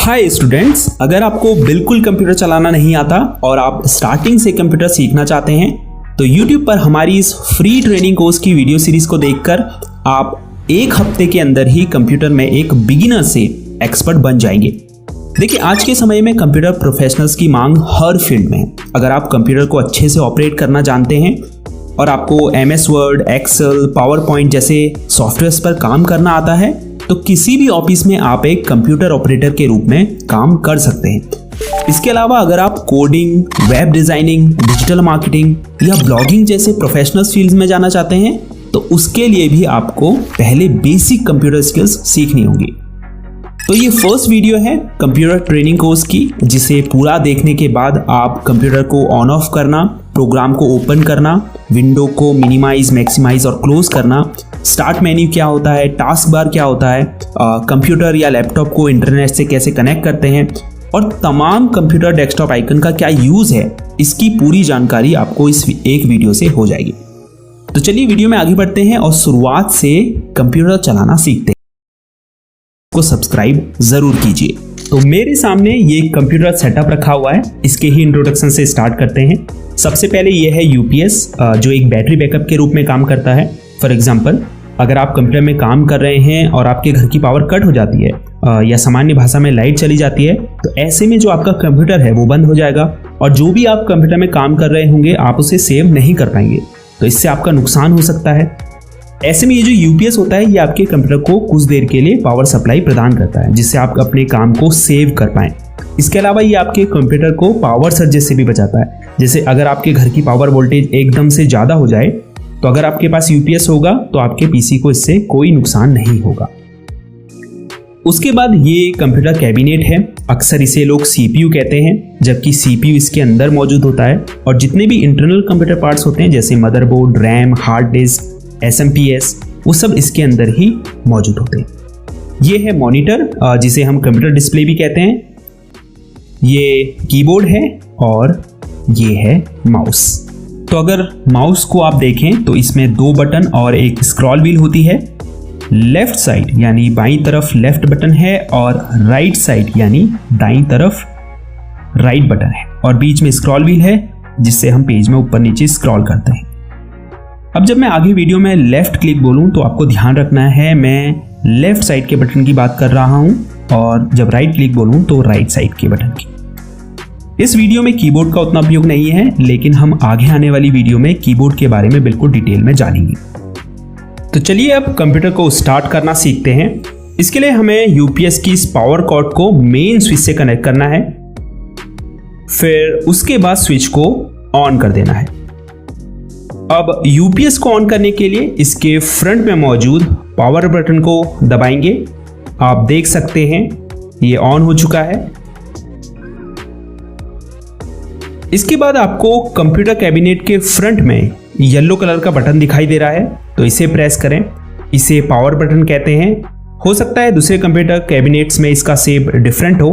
Hi students, अगर आपको बिल्कुल कंप्यूटर चलाना नहीं आता और आप स्टार्टिंग से कंप्यूटर सीखना चाहते हैं तो YouTube पर हमारी इस फ्री ट्रेनिंग कोर्स की वीडियो सीरीज को देखकर आप एक हफ्ते के अंदर ही कंप्यूटर में एक बिगिनर से एक्सपर्ट बन जाएंगे। देखिए, आज के समय में कंप्यूटर प्रोफेशनल्स की मांग हर फील्ड में है। अगर आप कंप्यूटर को अच्छे से ऑपरेट करना जानते हैं और आपको MS वर्ड, एक्सेल, पावरपॉइंट जैसे सॉफ्टवेयर्स पर काम करना आता है तो किसी भी ऑफिस में आप एक कंप्यूटर ऑपरेटर के रूप में काम कर सकते हैं। इसके अलावा अगर आप coding, web designing, digital marketing या ब्लॉगिंग जैसे प्रोफेशनल फील्ड्स में जाना चाहते हैं तो उसके लिए भी आपको पहले बेसिक कंप्यूटर स्किल्स सीखनी होगी। तो ये फर्स्ट वीडियो है कंप्यूटर ट्रेनिंग कोर्स की, जिसे पूरा देखने के बाद आप कंप्यूटर को ऑन ऑफ करना, प्रोग्राम को ओपन करना, विंडो को मिनिमाइज, मैक्सिमाइज और क्लोज करना, स्टार्ट मेन्यू क्या होता है, टास्क बार क्या होता है, कंप्यूटर या लैपटॉप को इंटरनेट से कैसे कनेक्ट करते हैं और तमाम कंप्यूटर डेस्कटॉप आइकन का क्या यूज़ है, इसकी पूरी जानकारी आपको इस एक वीडियो से हो जाएगी। तो चलिए वीडियो में आगे बढ़ते हैं और शुरुआत से कंप्यूटर चलाना सीखते हैं। को सब्सक्राइब जरूर कीजिए। तो मेरे सामने ये कंप्यूटर सेटअप रखा हुआ है, इसके ही इंट्रोडक्शन से स्टार्ट करते हैं। सबसे पहले ये है UPS, जो एक बैटरी बैकअप के रूप में काम करता है। फॉर एग्जांपल, अगर आप कंप्यूटर में काम कर रहे हैं और आपके घर की पावर कट हो जाती है या सामान्य भाषा में लाइट चली जाती है तो ऐसे में जो आपका कंप्यूटर है वो बंद हो जाएगा और जो भी आप कंप्यूटर में काम कर रहे होंगे आप उसे सेव नहीं कर पाएंगे, तो इससे आपका नुकसान हो सकता है। ऐसे में ये जो UPS होता है ये आपके कंप्यूटर को कुछ देर के लिए पावर सप्लाई प्रदान करता है, जिससे आप अपने काम को सेव कर पाएं। इसके अलावा ये आपके कंप्यूटर को पावर सर्ज से भी बचाता है। जैसे अगर आपके घर की पावर वोल्टेज एकदम से ज़्यादा हो जाए तो अगर आपके पास UPS होगा तो आपके PC को इससे कोई नुकसान नहीं होगा। उसके बाद ये कंप्यूटर कैबिनेट है, अक्सर इसे लोग CPU कहते हैं, जबकि CPU इसके अंदर मौजूद होता है और जितने भी इंटरनल कंप्यूटर पार्ट्स होते हैं जैसे motherboard, RAM, hard disk, SMPS, वो सब इसके अंदर ही मौजूद होते हैं। ये है मॉनिटर, जिसे हम कंप्यूटर डिस्प्ले भी कहते हैं। ये कीबोर्ड है और ये है माउस। तो अगर माउस को आप देखें तो इसमें 2 बटन और एक स्क्रॉल व्हील होती है। लेफ्ट साइड यानी बाईं तरफ लेफ्ट बटन है और राइट साइड यानी दाईं तरफ राइट बटन है और बीच में स्क्रॉल व्हील है, जिससे हम पेज में ऊपर नीचे स्क्रॉल करते हैं। अब जब मैं आगे वीडियो में लेफ्ट क्लिक बोलूं तो आपको ध्यान रखना है मैं लेफ्ट साइड के बटन की बात कर रहा हूं और जब राइट क्लिक बोलूं तो राइट साइड के बटन की। इस वीडियो में कीबोर्ड का उतना उपयोग नहीं है, लेकिन हम आगे आने वाली वीडियो में कीबोर्ड के बारे में बिल्कुल डिटेल में जानेंगे। तो चलिए अब कंप्यूटर को स्टार्ट करना सीखते हैं। इसके लिए हमें UPS की इस पावर कॉर्ड को मेन स्विच से कनेक्ट करना है, फिर उसके बाद स्विच को ऑन कर देना है। अब UPS को ऑन करने के लिए इसके फ्रंट में मौजूद पावर बटन को दबाएंगे। आप देख सकते हैं ये ऑन हो चुका है। इसके बाद आपको कंप्यूटर कैबिनेट के फ्रंट में येलो कलर का बटन दिखाई दे रहा है, तो इसे प्रेस करें। इसे पावर बटन कहते हैं। हो सकता है दूसरे कंप्यूटर कैबिनेट्स में इसका शेप डिफरेंट हो।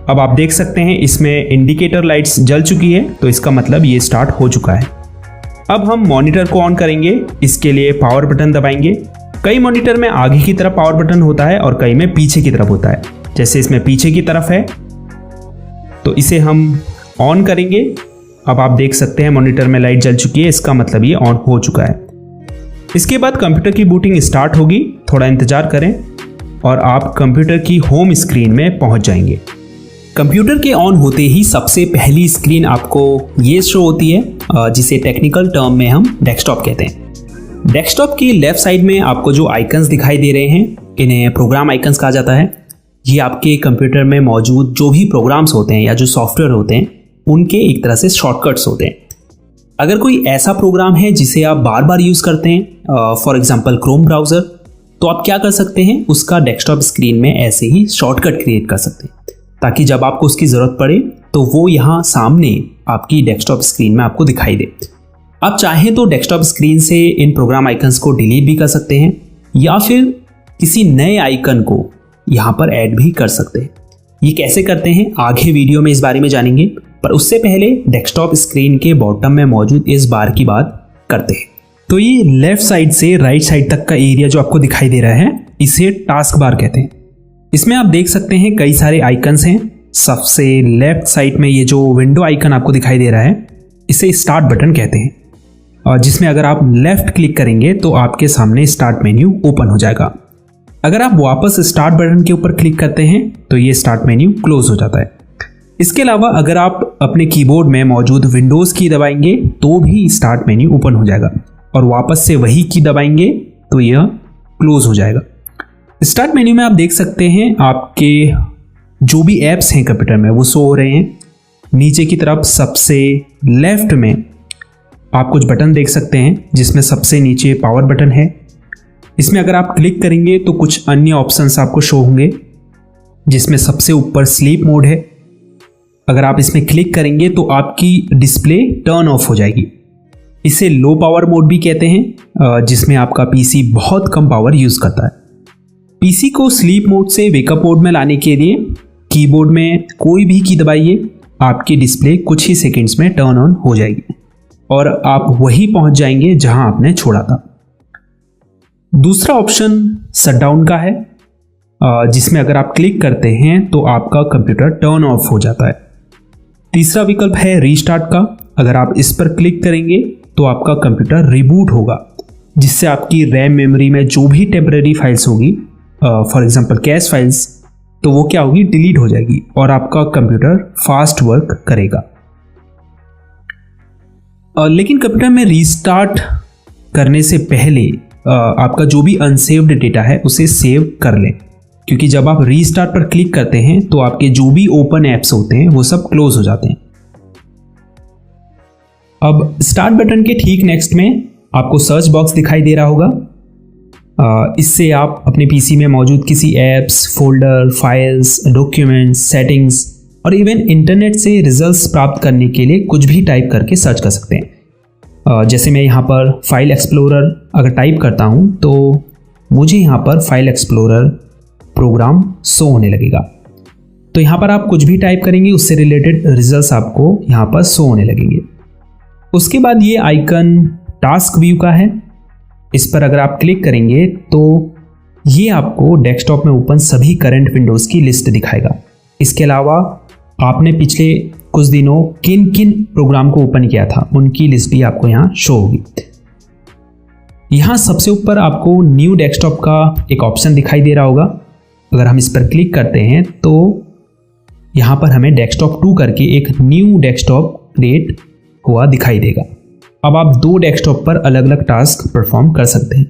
अब आप देख सकते हैं इसमें इंडिकेटर लाइट्स जल चुकी है, तो इसका मतलब ये स्टार्ट हो चुका है। अब हम मॉनिटर को ऑन करेंगे। इसके लिए पावर बटन दबाएंगे। कई मॉनिटर में आगे की तरफ पावर बटन होता है और कई में पीछे की तरफ होता है। जैसे इसमें पीछे की तरफ है तो इसे हम ऑन करेंगे। अब आप देख सकते हैं मॉनिटर में लाइट जल चुकी है, इसका मतलब ये ऑन हो चुका है। इसके बाद कंप्यूटर की बूटिंग स्टार्ट होगी, थोड़ा इंतजार करें और आप कंप्यूटर की होम स्क्रीन में पहुंच जाएंगे। कंप्यूटर के ऑन होते ही सबसे पहली स्क्रीन आपको ये शो होती है, जिसे टेक्निकल टर्म में हम डेस्कटॉप कहते हैं। डेस्कटॉप की लेफ्ट साइड में आपको जो आइकन्स दिखाई दे रहे हैं इन्हें प्रोग्राम आइकन्स कहा जाता है। ये आपके कंप्यूटर में मौजूद जो भी प्रोग्राम्स होते हैं या जो सॉफ्टवेयर होते हैं उनके एक तरह से शॉर्टकट्स होते हैं। अगर कोई ऐसा प्रोग्राम है जिसे आप बार बार यूज़ करते हैं, फॉर एग्जांपल क्रोम ब्राउज़र, तो आप क्या कर सकते हैं, उसका डेस्कटॉप स्क्रीन में ऐसे ही शॉर्टकट क्रिएट कर सकते हैं ताकि जब आपको उसकी ज़रूरत पड़े तो वो यहाँ सामने आपकी डेस्कटॉप स्क्रीन में आपको दिखाई दे। आप चाहें तो डेस्कटॉप स्क्रीन से इन प्रोग्राम आइकन्स को डिलीट भी कर सकते हैं या फिर किसी नए आइकन को यहाँ पर ऐड भी कर सकते हैं। ये कैसे करते हैं आगे वीडियो में इस बारे में जानेंगे, पर उससे पहले डेस्कटॉप स्क्रीन के बॉटम में मौजूद इस बार की बात करते हैं। तो ये लेफ्ट साइड से राइट साइड तक का एरिया जो आपको दिखाई दे रहा है इसे टास्क बार कहते हैं। इसमें आप देख सकते हैं कई सारे आइकन्स हैं। सबसे लेफ्ट साइड में ये जो विंडो आइकन आपको दिखाई दे रहा है, इसे स्टार्ट बटन कहते हैं, और जिसमें अगर आप लेफ्ट क्लिक करेंगे तो आपके सामने स्टार्ट मेन्यू ओपन हो जाएगा। अगर आप वापस स्टार्ट बटन के ऊपर क्लिक करते हैं तो ये स्टार्ट मेन्यू क्लोज हो जाता है। इसके अलावा अगर आप अपने कीबोर्ड में मौजूद विंडोज की दबाएंगे तो भी स्टार्ट मेन्यू ओपन हो जाएगा, और वापस से वही की दबाएंगे तो यह क्लोज हो जाएगा। स्टार्ट मेन्यू में आप देख सकते हैं आपके जो भी ऐप्स हैं कंप्यूटर में वो शो हो रहे हैं। नीचे की तरफ सबसे लेफ्ट में आप कुछ बटन देख सकते हैं, जिसमें सबसे नीचे पावर बटन है। इसमें अगर आप क्लिक करेंगे तो कुछ अन्य ऑप्शंस आपको शो होंगे, जिसमें सबसे ऊपर स्लीप मोड है। अगर आप इसमें क्लिक करेंगे तो आपकी डिस्प्ले टर्न ऑफ हो जाएगी। इसे लो पावर मोड भी कहते हैं, जिसमें आपका पीसी बहुत कम पावर यूज करता है। पीसी को स्लीप मोड से वेकअप मोड में लाने के लिए कीबोर्ड में कोई भी की दबाइए, आपकी डिस्प्ले कुछ ही सेकंड्स में टर्न ऑन हो जाएगी और आप वहीं पहुंच जाएंगे जहां आपने छोड़ा था। दूसरा ऑप्शन शटडाउन का है, जिसमें अगर आप क्लिक करते हैं तो आपका कंप्यूटर टर्न ऑफ हो जाता है। तीसरा विकल्प है रीस्टार्ट का। अगर आप इस पर क्लिक करेंगे तो आपका कंप्यूटर रिबूट होगा, जिससे आपकी रैम मेमोरी में जो भी टेम्परेरी फाइल्स होगी, फॉर एग्जांपल कैश फाइल्स, तो वो क्या होगी, डिलीट हो जाएगी और आपका कंप्यूटर फास्ट वर्क करेगा। लेकिन कंप्यूटर में रीस्टार्ट करने से पहले आपका जो भी अनसेव्ड डेटा है उसे सेव कर लें, क्योंकि जब आप रीस्टार्ट पर क्लिक करते हैं तो आपके जो भी ओपन ऐप्स होते हैं वो सब क्लोज हो जाते हैं। अब स्टार्ट बटन के ठीक नेक्स्ट में आपको सर्च बॉक्स दिखाई दे रहा होगा। इससे आप अपने पीसी में मौजूद किसी apps, folder, files, documents, settings और इवन इंटरनेट से रिजल्ट्स प्राप्त करने के लिए कुछ भी टाइप करके सर्च कर सकते हैं। जैसे मैं यहाँ पर फाइल एक्सप्लोरर अगर टाइप करता हूँ तो मुझे यहाँ पर फाइल एक्सप्लोरर प्रोग्राम शो होने लगेगा। तो यहाँ पर आप कुछ भी टाइप करेंगे उससे रिलेटेड रिजल्ट्स आपको यहाँ पर शो होने लगेंगे। उसके बाद ये आइकन टास्क व्यू का है। इस पर अगर आप क्लिक करेंगे तो ये आपको डेस्कटॉप में ओपन सभी करंट विंडोज़ की लिस्ट दिखाएगा। इसके अलावा आपने पिछले कुछ दिनों किन किन प्रोग्राम को ओपन किया था उनकी लिस्ट भी आपको यहाँ शो होगी। यहाँ सबसे ऊपर आपको न्यू डेस्कटॉप का एक ऑप्शन दिखाई दे रहा होगा। अगर हम इस पर क्लिक करते हैं तो यहाँ पर हमें डेस्कटॉप 2 करके एक न्यू डेस्कटॉप क्रिएट हुआ दिखाई देगा। अब आप 2 डेस्कटॉप पर अलग अलग टास्क परफॉर्म कर सकते हैं।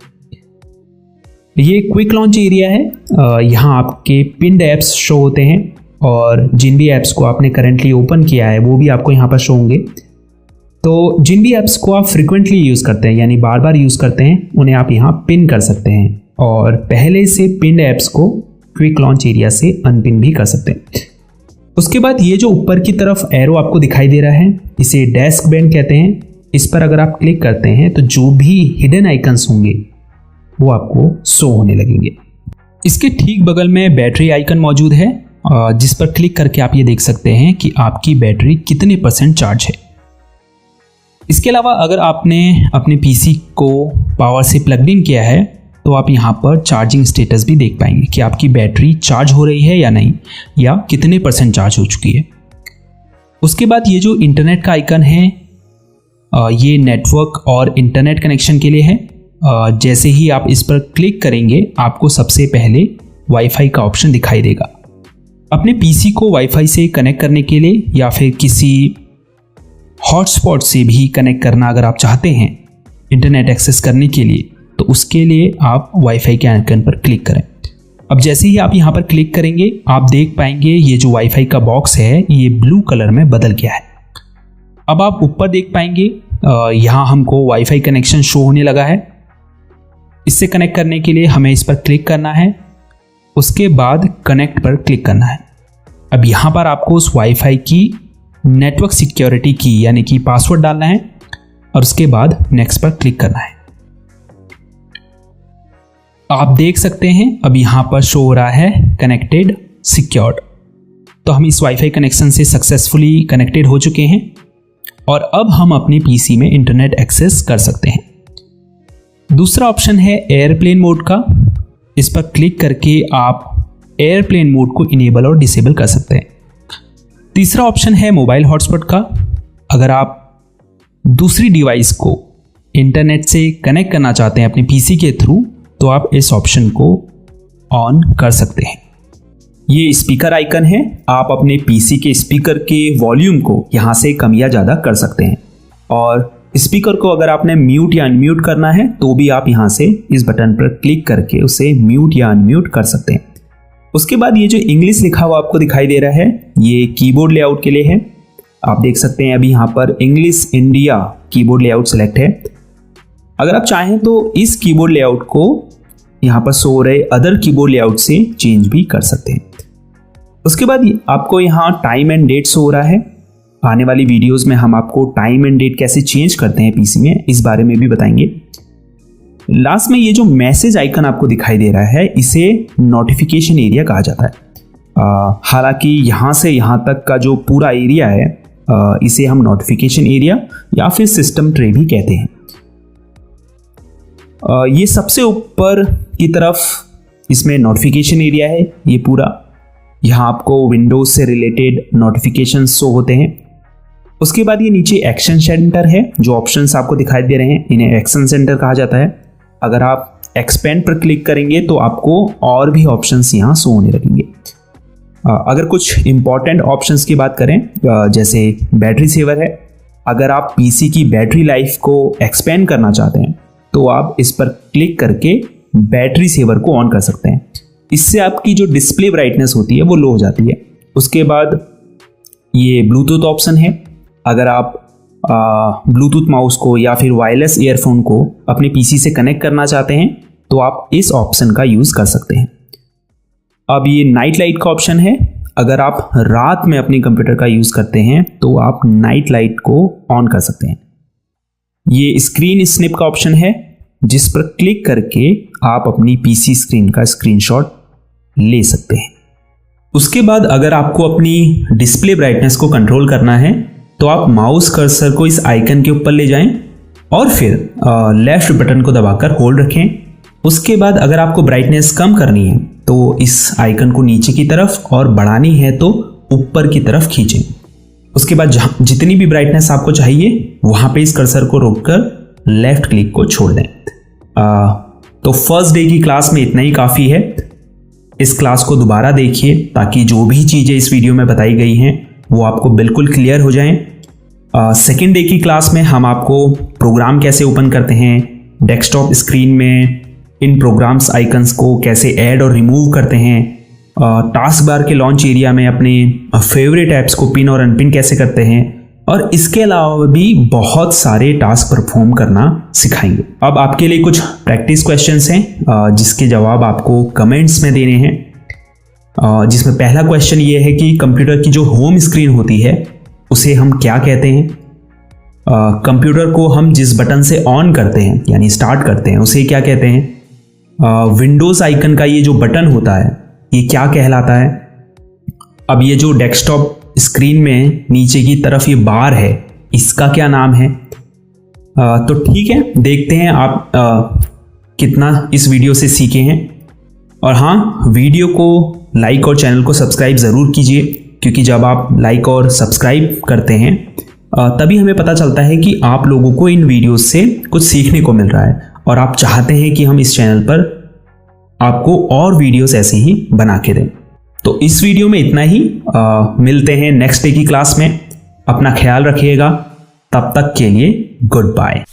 ये क्विक लॉन्च एरिया है। यहाँ आपके पिन्ड ऐप्स शो होते हैं और जिन भी ऐप्स को आपने करेंटली ओपन किया है वो भी आपको यहाँ पर शो होंगे। तो जिन भी ऐप्स को आप फ्रिक्वेंटली यूज़ करते हैं, यानी बार बार यूज़ करते हैं, उन्हें आप यहाँ पिन कर सकते हैं और पहले से पिन्ड ऐप्स को क्विक लॉन्च एरिया से अनपिन भी कर सकते हैं। उसके बाद ये जो ऊपर की तरफ एरो आपको दिखाई दे रहा है, इसे डेस्क बैंड कहते हैं। इस पर अगर आप क्लिक करते हैं तो जो भी हिडन आइकन्स होंगे वो आपको शो होने लगेंगे। इसके ठीक बगल में बैटरी आइकन मौजूद है, जिस पर क्लिक करके आप ये देख सकते हैं कि आपकी बैटरी कितने % चार्ज है। इसके अलावा अगर आपने अपने पीसी को पावर से प्लग इन किया है तो आप यहाँ पर चार्जिंग स्टेटस भी देख पाएंगे कि आपकी बैटरी चार्ज हो रही है या नहीं, या कितने % चार्ज हो चुकी है। उसके बाद ये जो इंटरनेट का आइकन है, ये नेटवर्क और इंटरनेट कनेक्शन के लिए है। जैसे ही आप इस पर क्लिक करेंगे आपको सबसे पहले वाईफाई का ऑप्शन दिखाई देगा। अपने पीसी को वाईफाई से कनेक्ट करने के लिए या फिर किसी हॉटस्पॉट से भी कनेक्ट करना अगर आप चाहते हैं इंटरनेट एक्सेस करने के लिए, तो उसके लिए आप वाईफाई के आइकन पर क्लिक करें। अब जैसे ही आप यहाँ पर क्लिक करेंगे आप देख पाएंगे ये जो वाईफाई का बॉक्स है ये ब्लू कलर में बदल गया है। अब आप ऊपर देख पाएंगे यहाँ हमको वाईफाई कनेक्शन शो होने लगा है। इससे कनेक्ट करने के लिए हमें इस पर क्लिक करना है, उसके बाद कनेक्ट पर क्लिक करना है। अब यहाँ पर आपको उस वाईफाई की नेटवर्क सिक्योरिटी की यानी कि पासवर्ड डालना है और उसके बाद नेक्स्ट पर क्लिक करना है। आप देख सकते हैं अब यहाँ पर शो हो रहा है कनेक्टेड सिक्योर्ड। तो हम इस वाईफाई कनेक्शन से सक्सेसफुली कनेक्टेड हो चुके हैं और अब हम अपने पीसी में इंटरनेट एक्सेस कर सकते हैं। दूसरा ऑप्शन है एयरप्लेन मोड का। इस पर क्लिक करके आप एयरप्लेन मोड को इनेबल और डिसेबल कर सकते हैं। तीसरा ऑप्शन है मोबाइल हॉटस्पॉट का। अगर आप दूसरी डिवाइस को इंटरनेट से कनेक्ट करना चाहते हैं अपने पीसी के थ्रू, तो आप इस ऑप्शन को ऑन कर सकते हैं। ये स्पीकर आइकन है, आप अपने पीसी के स्पीकर के वॉल्यूम को यहाँ से कम या ज़्यादा कर सकते हैं। और स्पीकर को अगर आपने म्यूट या अनम्यूट करना है तो भी आप यहाँ से इस बटन पर क्लिक करके उसे म्यूट या अनम्यूट कर सकते हैं। उसके बाद ये जो इंग्लिश लिखा हुआ आपको दिखाई दे रहा है, ये कीबोर्ड लेआउट के लिए है। आप देख सकते हैं अभी यहाँ पर English India keyboard layout select है। अगर आप चाहें तो इस कीबोर्ड लेआउट को यहाँ पर सो रहे अदर कीबोर्ड लेआउट से चेंज भी कर सकते हैं। उसके बाद आपको यहाँ टाइम एंड डेट शो हो रहा है। आने वाली वीडियोस में हम आपको टाइम एंड डेट कैसे चेंज करते हैं पीसी में, इस बारे में भी बताएंगे। लास्ट में ये जो मैसेज आइकन आपको दिखाई दे रहा है, इसे नोटिफिकेशन एरिया कहा जाता है। हालांकि यहाँ से यहाँ तक का जो पूरा एरिया है, इसे हम नोटिफिकेशन एरिया या फिर सिस्टम ट्रे भी कहते हैं। ये सबसे ऊपर की तरफ इसमें नोटिफिकेशन एरिया है। ये पूरा यहाँ आपको विंडोज से रिलेटेड नोटिफिकेशन शो होते हैं। उसके बाद ये नीचे एक्शन सेंटर है, जो ऑप्शंस आपको दिखाई दे रहे हैं, इन्हें एक्शन सेंटर कहा जाता है। अगर आप एक्सपेंड पर क्लिक करेंगे तो आपको और भी ऑप्शंस यहाँ शो होने लगेंगे। अगर कुछ इंपॉर्टेंट ऑप्शंस की बात करें, जैसे बैटरी सेवर है। अगर आप पीसी की बैटरी लाइफ को एक्सपेंड करना चाहते हैं तो आप इस पर क्लिक करके बैटरी सेवर को ऑन कर सकते हैं। इससे आपकी जो डिस्प्ले ब्राइटनेस होती है वो लो हो जाती है। उसके बाद ये ब्लूटूथ ऑप्शन है। अगर आप ब्लूटूथ माउस को या फिर वायरलेस ईयरफोन को अपने पीसी से कनेक्ट करना चाहते हैं तो आप इस ऑप्शन का यूज़ कर सकते हैं। अब ये नाइट लाइट का ऑप्शन है। अगर आप रात में अपने कंप्यूटर का यूज़ करते हैं तो आप नाइट लाइट को ऑन कर सकते हैं। ये स्क्रीन स्निप का ऑप्शन है, जिस पर क्लिक करके आप अपनी पीसी स्क्रीन का स्क्रीनशॉट ले सकते हैं। उसके बाद अगर आपको अपनी डिस्प्ले ब्राइटनेस को कंट्रोल करना है तो आप माउस कर्सर को इस आइकन के ऊपर ले जाएं और फिर लेफ्ट बटन को दबाकर होल्ड रखें। उसके बाद अगर आपको ब्राइटनेस कम करनी है तो इस आइकन को नीचे की तरफ और बढ़ानी है तो ऊपर की तरफ खींचें। उसके बाद जितनी भी ब्राइटनेस आपको चाहिए वहाँ पे इस कर्सर को रोककर लेफ्ट क्लिक को छोड़ दें। तो फर्स्ट डे की क्लास में इतना ही काफ़ी है। इस क्लास को दोबारा देखिए ताकि जो भी चीज़ें इस वीडियो में बताई गई हैं वो आपको बिल्कुल क्लियर हो जाएं। सेकेंड डे की क्लास में हम आपको प्रोग्राम कैसे ओपन करते हैं, डेस्कटॉप स्क्रीन में इन प्रोग्राम्स आइकन्स को कैसे ऐड और रिमूव करते हैं, टास्क बार के लॉन्च एरिया में अपने फेवरेट ऐप्स को पिन और अनपिन कैसे करते हैं, और इसके अलावा भी बहुत सारे टास्क परफॉर्म करना सिखाएंगे। अब आपके लिए कुछ प्रैक्टिस क्वेश्चंस हैं जिसके जवाब आपको कमेंट्स में देने हैं। जिसमें पहला क्वेश्चन ये है कि कंप्यूटर की जो होम स्क्रीन होती है उसे हम क्या कहते हैं। कंप्यूटर को हम जिस बटन से ऑन करते हैं यानी स्टार्ट करते हैं उसे क्या कहते हैं। विंडोज़ आइकन का ये जो बटन होता है ये क्या कहलाता है। अब ये जो डेस्कटॉप स्क्रीन में नीचे की तरफ ये बार है इसका क्या नाम है। तो ठीक है, देखते हैं आप कितना इस वीडियो से सीखे हैं। और हाँ, वीडियो को लाइक और चैनल को सब्सक्राइब ज़रूर कीजिए, क्योंकि जब आप लाइक और सब्सक्राइब करते हैं तभी हमें पता चलता है कि आप लोगों को इन वीडियोस से कुछ सीखने को मिल रहा है और आप चाहते हैं कि हम इस चैनल पर आपको और वीडियोस ऐसे ही बना के दें। तो इस वीडियो में इतना ही। मिलते हैं नेक्स्ट डे की क्लास में। अपना ख्याल रखिएगा। तब तक के लिए गुड बाय।